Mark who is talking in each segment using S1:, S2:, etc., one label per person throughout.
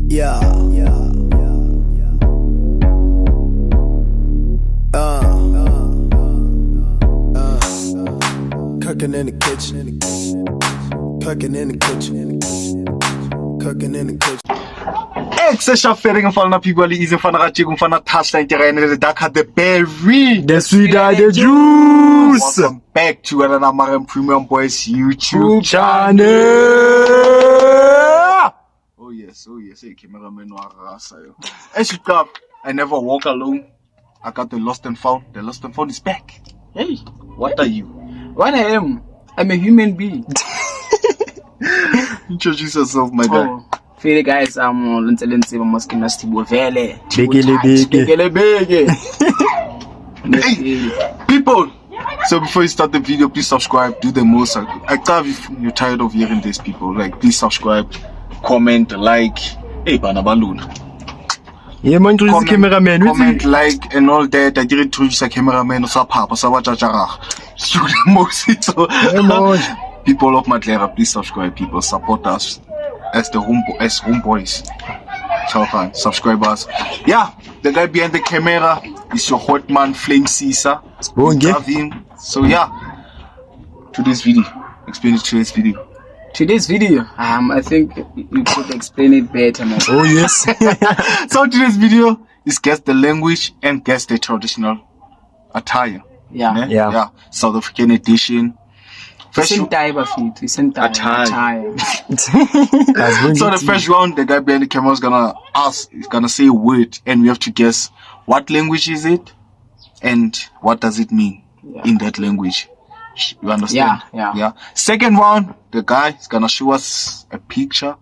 S1: Yeah. Cooking in the kitchen. Cooking in the kitchen. Cooking in the kitchen.
S2: Exeshafering mfana people easy mfana kachiko mfana touchline terrain the dark had the berry.
S3: The sweeter the juice.
S2: Welcome back to another Maran Premium Boys YouTube
S3: Channel.
S2: Oh yes, hey cameraman Warasayo. As you come, I never walk alone. I got the lost and found. The lost and found is back.
S4: Hey,
S2: What are you?
S4: what I am? I'm a human being.
S2: Introduce yourself, my guy.
S4: Oh, feel guys, I'm Lense Moskina Stibo Vele.
S3: Biggie.
S2: Hey, people. So before you start the video, please subscribe. Do the most. I can't if you're tired of hearing these people. Like, please subscribe, comment, like. Hey, Banabaluna.
S3: Yeah, man, introduce the cameraman.
S2: Comment, like, and all that. I didn't introduce a cameraman or Sapapa, Savachara. People of Matlera, please subscribe, people. Support us as the homeboys. So fine, subscribers. Yeah, the guy behind the camera is your hot man, Flame Caesar. Love him. So yeah, today's video. Explain it today's video.
S4: Today's video, I think you could explain it better now.
S3: Oh yes.
S2: So today's video is guess the language and guess the traditional attire.
S4: Yeah.
S2: South African edition. First
S4: Same type of it. Same type.
S2: Attire.
S3: So
S2: So the first round, the guy behind the camera is gonna say a word, and we have to guess what language is it, and what does it mean in that language. You understand?
S4: Yeah.
S2: Second round, the guy is gonna show us a picture,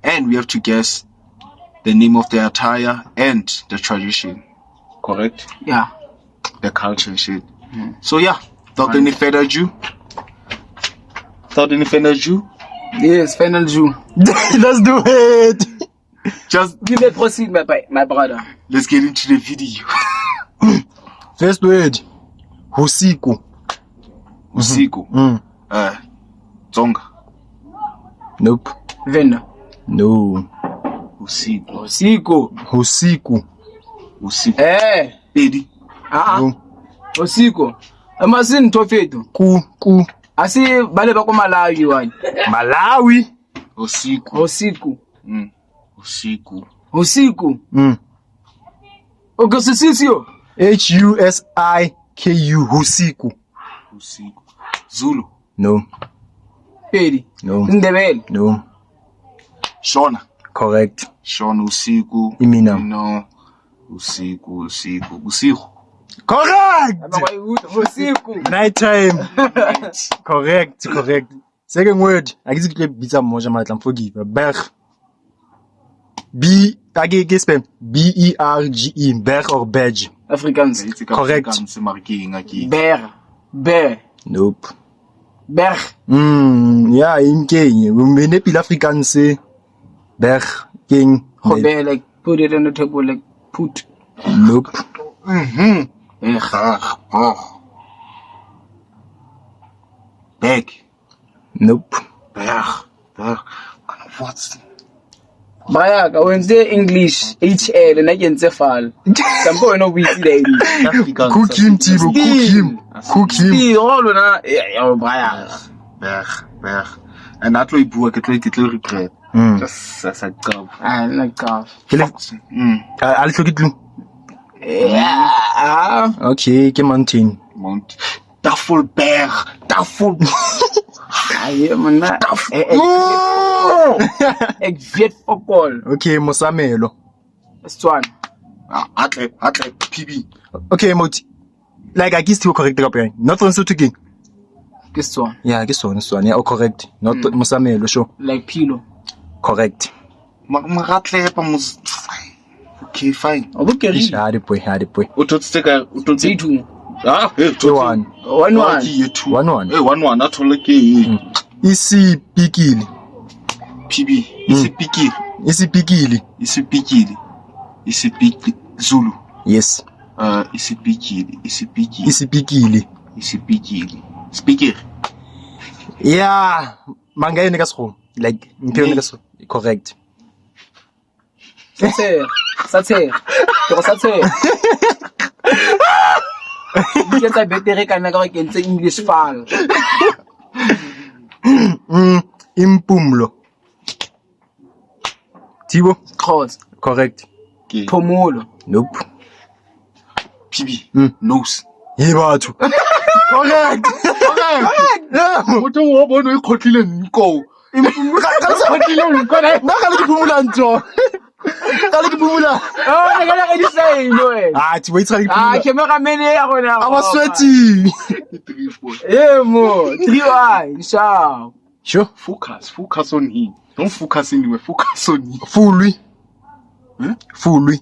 S2: and we have to guess the name of the attire and the tradition. Correct?
S4: Yeah.
S2: The culture and shit. So yeah, without any further ado.
S4: Yes, final Jew.
S3: Let's do it.
S2: Just
S4: You may proceed, my brother.
S2: let's get into the video.
S3: First word. Husiku.
S2: Usiku. Tsonga.
S3: Nope.
S4: Venda.
S3: No.
S2: Usiku.
S4: Osiko.
S3: Husiku.
S2: Usiku.
S4: Pedi.
S3: No.
S4: Osiko. Amasini tofeto.
S3: Ku.
S4: Asi bale bako Malawi wani.
S3: Malawi.
S2: Usiku.
S4: Osiko.
S2: Usiku.
S4: Osiko. Ogosisisio.
S3: Husiku. Husiku.
S2: Usiku. Zulu.
S3: No.
S4: Pedi.
S3: No.
S4: Ndebele.
S3: No.
S2: Shona.
S3: Correct.
S2: Shona usiku.
S3: Imina.
S2: No. Usiku. Busiku.
S3: Correct.
S4: Osiko.
S3: Night time. Correct. Second word. I guess you can beat some more. I'm forgive. Berg. Spell. B-E-R-G-E. Berg or badge.
S4: Afrikaans.
S3: Correct.
S4: Bear.
S3: Nope.
S4: Berg.
S3: Yeah, in Kenya. We may be Afrikaans. Berg. King.
S4: Bear, like put it on the table, like put.
S3: Nope.
S2: Bag.
S3: Nope.
S2: Berg. What's
S4: Bayaka, Wednesday English, HL, and I can say fall. Some boy no busy lady.
S2: Afrikaans?
S3: Cook him, Tibo. Cook him.
S4: See, all na, yeah, Bayaka.
S2: Berg. En dat looi boer, ik het looi regret. Dat is een kap.
S4: Ah, like calf.
S3: I'll look it.
S4: Yeah.
S3: Okay, come on, team.
S2: Mount. Tafelberg.
S4: Ah, man, ik weet ook al.
S3: Okay, Mosamelo.
S4: Swan.
S2: Atlep, PB.
S3: Okay, Moti. Like, I guess you correct, not on so to gain.
S4: This one.
S3: Yeah, I guess so. Yeah, oh, correct. Not Mosamelo, show.
S4: Like Pilo.
S3: Correct.
S2: Atlep, okay, fine.
S4: Okay,
S3: Had it, boy.
S4: T2.
S2: Ah, hey,
S3: 1.
S4: 1-1.
S3: 1-1.
S2: Hey, 1-1, that's all okay.
S3: Isi Pikili.
S2: PB. Isi Pikili. Zulu.
S3: Yes.
S2: Isi Pikili. Speaker.
S3: Yeah. Manga yun like, correct.
S4: Sa tshega. Ke go sa tshega. Ke tsa betere kana ka go kentse English fal.
S3: Impumlo. Thibo?
S4: Cross.
S3: Correct.
S2: Okay.
S4: Phomolo.
S3: Nope.
S2: PB. Nose.
S3: Ye batho. Correct. Yeah.
S2: Motho wa bona o khotlile nko.
S3: Ka se khotlile nko na. Nna ga le ke phumula ntso. Ga le ke phumula.
S4: Oh, ne kana ka di say no eh.
S3: Thibo itse ga le ke
S4: Ah,
S3: phumula.
S4: cameraman ya gona.
S3: I was sweating.
S2: 3-4.
S4: Mo, 3-1, sharp.
S3: Sure.
S2: Focus on him. Don't focus anywhere. Focus on him.
S3: Fully. Fully.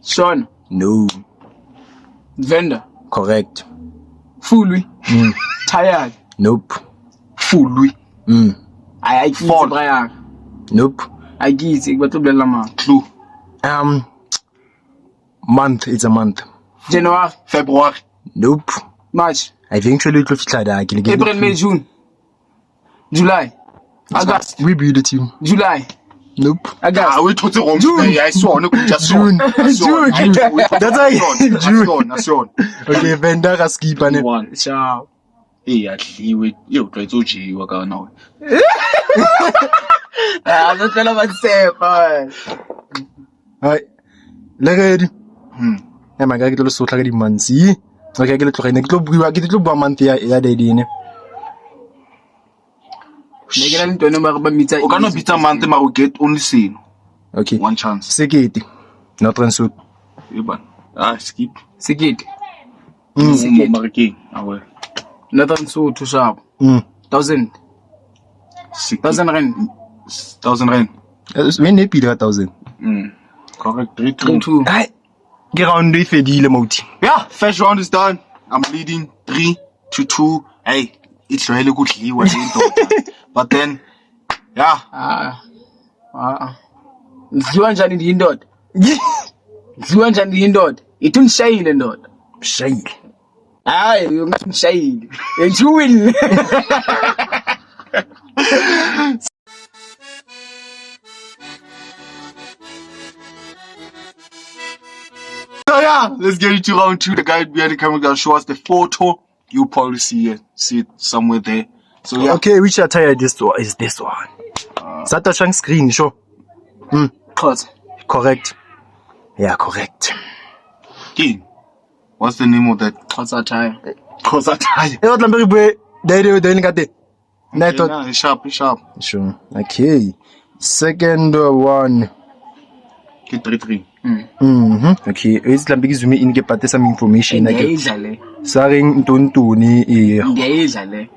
S4: Sean,
S3: No.
S4: vendor,
S3: Correct.
S4: fully, tired.
S3: Nope.
S2: Fully.
S4: I get
S2: Fall.
S4: Brian.
S3: Nope.
S4: I get it, but to be lama.
S2: Clue.
S3: Month. It's a month.
S4: January,
S2: February.
S3: Nope.
S4: March,
S3: Eventually, it'll fitla da.
S4: April, May, June, July, August,
S3: We build a team.
S4: July,
S3: Nope.
S4: August.
S2: We thought wrong. I saw no just
S3: June. June. That's why. June.
S2: That's on.
S3: Okay, vendor ka skip ane.
S2: One.
S4: Sharp.
S2: Hey, atliwe. Yo, try to G waka now.
S4: I'm not telling myself.
S3: Hai. Le ready. Eh manga ke tlo sotla ka di months. Okay, ke le tlogene. Ke tlo bua month ya daddy ne.
S4: Negela ntone ba ba mitsa.
S2: O kana bitsa month ma o get only sino.
S3: Okay.
S2: One chance.
S3: Sekete. Northern South.
S2: Iban. Skip.
S4: Sikit.
S2: Marking. Awe.
S4: Northern South to sharp. 1,000. 1,000 rand.
S2: 1,000 rand.
S3: When ne pila 1,000.
S2: Correct. 3-2.
S4: 2.
S3: Hai. Ke round e fedile mouti.
S2: Yeah, first round is done. I'm leading 3-2. Hey, it's really good liwa but then yeah.
S4: Ngiwa njani ndindoda? Ngiwa njani ndindoda? Ithungishayile ndoda.
S3: Shayile.
S4: Hayi, ungathi ngishayile. Enjuwini.
S2: So yeah, let's get into round 2. The guy behind the camera gonna show us the photo. You probably see it somewhere there. So yeah.
S3: Okay, which attire is this one? Sata Shang screen, sure.
S4: Xhosa.
S3: Correct. Yeah, correct.
S2: King, what's the name of that?
S4: Xhosa tie.
S2: Xhosa tie.
S3: E otla mbere bue dai dai ngate. Na to.
S2: Nah, it's sharp.
S3: Sure. Okay. Second one.
S2: Get 3-3.
S3: Okay. It's la mbiki zoom in ke pate some information like
S4: Ngiyidla le.
S3: saring ntontoni e.
S4: Ngiyidla le.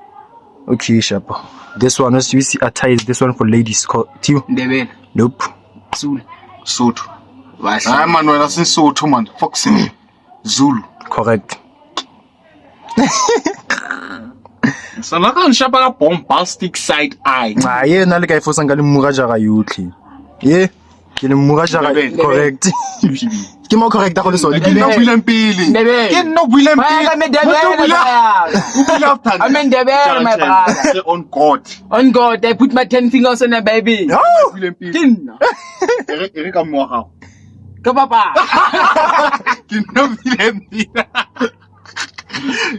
S3: Okay, sharp. This one was you see attire is this one for ladies called Tio.
S4: Ndebele.
S3: Nope.
S4: Zulu.
S2: Sotho.
S4: Washa.
S2: Man, wena Sotho man. Fox Zulu.
S3: Correct.
S2: So like on shapa bombastic side eye.
S3: Ye na le ka ifosa ngale mura jara yotlhe. Ye ke le mura jara correct. Ke mo correct go le so.
S2: Ke no buileng pele. Ke no buileng pele.
S4: I'm in Ndebele, my brother.
S2: On God.
S4: On God, I put my 10 fingers on a baby.
S2: Buileng pele.
S4: Kinna.
S2: Ere ka mo ga.
S4: Ka papa.
S2: Ke no buileng pele.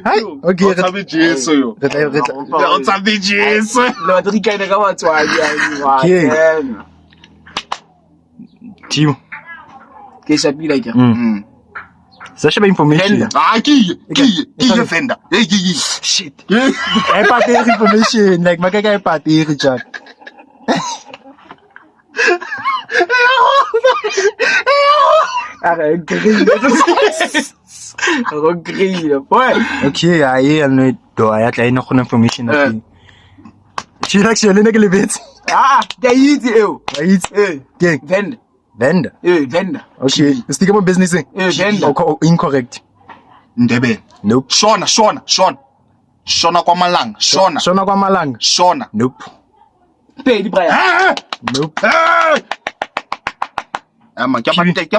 S3: Hai. Okay.
S2: O tsabe Jesu yo. O tsabe Jesu.
S4: Lo re kaina ka batswadi a
S3: Okay.
S4: ni.
S3: Tio.
S4: Ke shapila ke.
S3: Sa sheba information.
S2: Ah, ke fenda. Hey,
S3: Shit. I pate information like makaka I pate Richard.
S4: Ara grille. Boy.
S3: Okay, I no do I tla ina khona information okay. She actually ne ke le betse.
S4: Ke itse eo.
S3: Right? Gang. Vendor.
S4: Vendor.
S3: Okay. Stick about business.
S4: Vendor.
S3: Incorrect.
S2: Ndebele.
S3: Nope.
S2: Shona kwa Malanga.
S3: Shona kwa Malanga.
S2: Shona.
S3: Nope.
S4: Pedi braya.
S3: Nope.
S2: Ama ke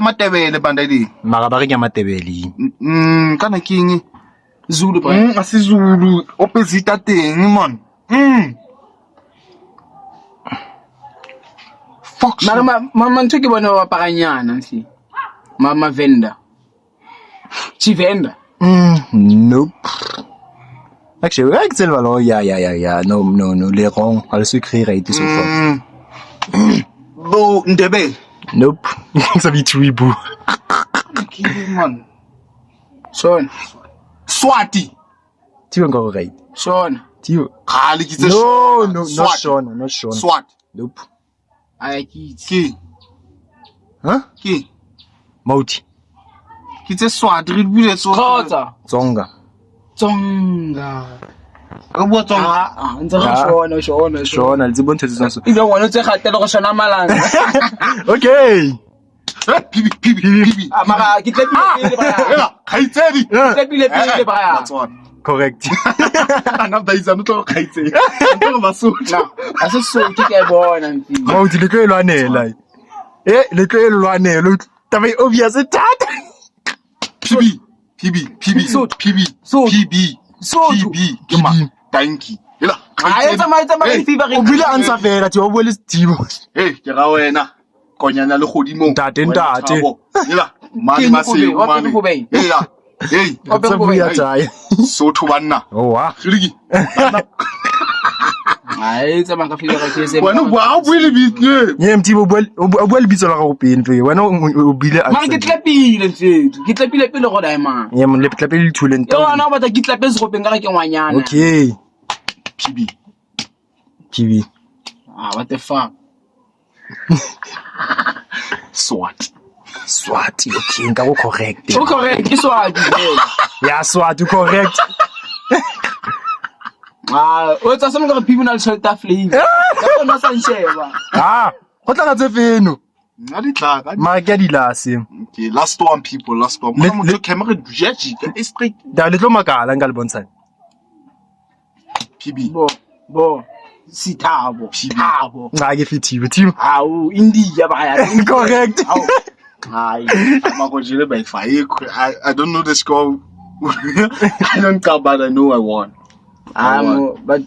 S2: Matebele bandadi.
S3: Mara ba re ke Matebele.
S2: Kana king
S4: Zulu braya.
S2: Asizulu opposite teng man. fuck
S4: Mara ma ntho ke bona ba paranyana nsi. Ma vendor. Vendor.
S3: Nope. Actually, I can tell you, yeah. No, les wrong. I'll secret right so far.
S2: Bo Ndebele.
S3: Nope. Ça vit Twibu.
S2: Man.
S4: Shona.
S2: Swati.
S3: Tu vas encore right.
S4: Shona.
S3: Tu.
S2: Khali kitse
S3: No, not
S2: Swati.
S3: Sean, not Sean.
S2: Swat.
S3: Nope.
S4: Ayakitsi.
S2: Ki.
S3: Huh?
S2: Ki.
S3: Mauti.
S2: Kitse Swati re bule so.
S4: Khotsa.
S3: Zonga.
S4: Tsonga.
S2: Re bua tsonga.
S4: Ntse ga Shona.
S3: Sean, I'll zibon tse tsa so.
S4: Ile ngwana tse gatela go shona malanga.
S3: Okay.
S2: Pibi.
S4: Mara ke tlepile ba.
S2: Ela, khaitsedi.
S4: Tlepile pele ba.
S2: Batswana.
S3: Correct.
S2: Ana daisa no tlo khaitsedi. Ntse ba so.
S4: No, ase so ke bona nti.
S3: Mauti le tlo e lwanela. Le tlo e lwanela. Taba e obvious tata.
S2: PB.
S4: Sotho.
S2: Ke ma. Thank you. Ela.
S4: Ai tsamaya fever.
S3: O bile answer fela ti o bole Steve.
S2: Hey, ke ra wena. Konyana le godimo.
S3: Ntate.
S2: Ela, mane ba se mane. Ela. Hey,
S3: Tsa buya tsaya.
S2: Sotho banna.
S3: Oh wa.
S2: Khiriki.
S4: Ai tsamaya ka fever ke se.
S2: Wena wa o bile bitse.
S3: Ye mti o bole bitso la go pele fe. Wena o bile
S4: Mara ke tlepile ntse. Ke tlepile pele go dai man.
S3: Ye mo le tlape le thuleng
S4: Yo ana ba ta ke tlepe se go penga ke ngwanyana.
S3: Okay.
S2: PB.
S3: TV.
S4: What the fuck?
S3: Swati, okay, nka go correct.
S4: So correct, ke Swati.
S3: Yeah, Swati correct.
S4: O tsa some go people na shelter flavor. Ka bona sa nsheba.
S3: Go tla tse feno.
S2: Nna di tla.
S3: Ma ke di lase.
S2: Okay, last one people, last one. Mo mo camera dujeji ka straight.
S3: Da le tlo makala nka le bontshang.
S2: PB.
S4: Bo. Sithabo. Thabo.
S3: Nga ke fitiwe team.
S4: Hawu, India ba ya.
S3: Correct.
S2: Hi. Makojile by fire. I don't know the score. I don't care, but I know I won.
S4: But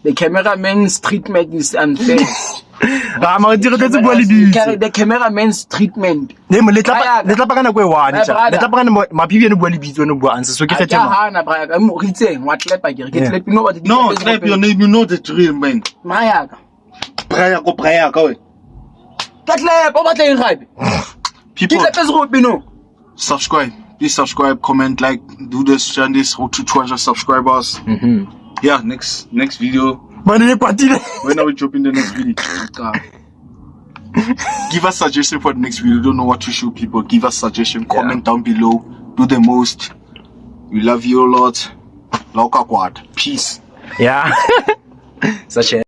S4: the cameraman's treatment is unfair.
S3: Ma dire tse bua le bitse.
S4: The cameraman's treatment.
S3: Ne mo le tla pa kana go e one tsa. Le tla pa kana mapibi ne bua le bitse no bua answer so ke fetse ma.
S4: Hana bra ka mo ritse wa tlepa ke tlepi no ba di.
S2: No, clap your name, you know the drill, man.
S4: Maya ka.
S2: Braya ka we.
S4: Ka tlepa ba tla eng gape.
S2: People,
S4: Ke tlepa se go pino.
S2: subscribe. Please subscribe, comment, like, do this, share this. Road to 200 subscribers. Yeah, next video.
S3: Ba ne kwatile.
S2: When are we dropping the next video? Give us suggestion for the next video. Don't know what to show people. Give us suggestion. Comment down below. Do the most. We love you a lot. Lauka Quad. Peace.
S3: Yeah. Such a